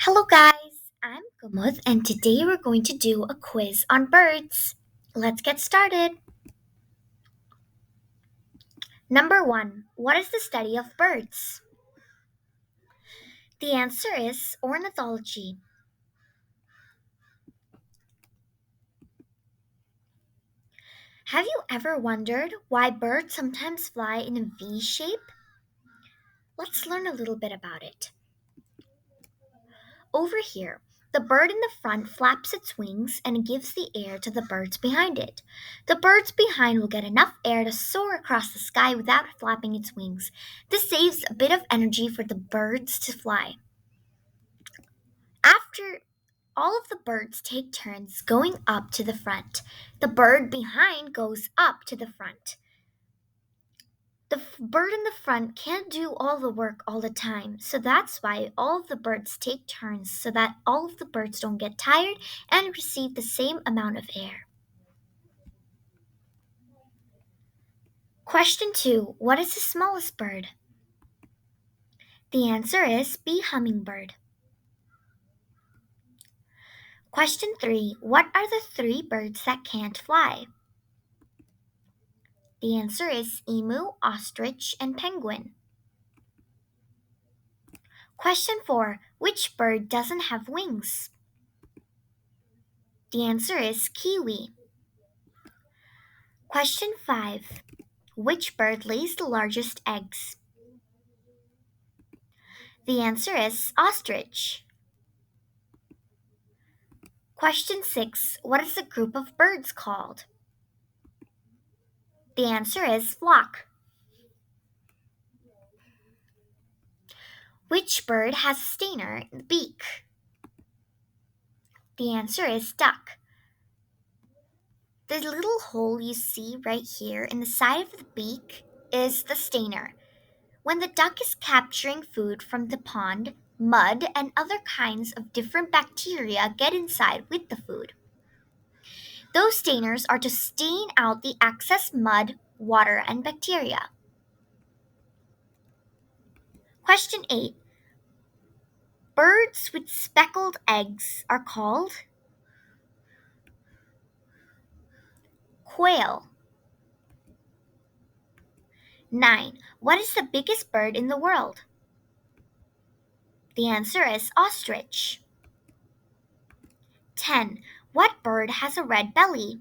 Hello, guys. I'm Kumud, and today we're going to do a quiz on birds. Let's get started. Number one, what is the study of birds? The answer is ornithology. Have you ever wondered why birds sometimes fly in a V shape? Let's learn a little bit about it. Over here, the bird in the front flaps its wings and gives the air to the birds behind it. The birds behind will get enough air to soar across the sky without flapping its wings. This saves a bit of energy for the birds to fly. After all of the birds take turns going up to the front, the bird behind goes up to the front. The bird in the front can't do all the work all the time, so that's why all of the birds take turns so that all of the birds don't get tired and receive the same amount of air. Question 2. What is the smallest bird? The answer is bee hummingbird. Question 3. What are the three birds that can't fly? The answer is emu, ostrich, and penguin. Question 4. Which bird doesn't have wings? The answer is kiwi. Question 5. Which bird lays the largest eggs? The answer is ostrich. Question 6. What is a group of birds called? The answer is flock. Which bird has a stainer in the beak? The answer is duck. The little hole you see right here in the side of the beak is the stainer. When the duck is capturing food from the pond, mud and other kinds of different bacteria get inside with the food. Those stainers are to stain out the excess mud, water, and bacteria. Question 8. Birds with speckled eggs are called quail. 9. What is the biggest bird in the world? The answer is ostrich. 10. What bird has a red belly?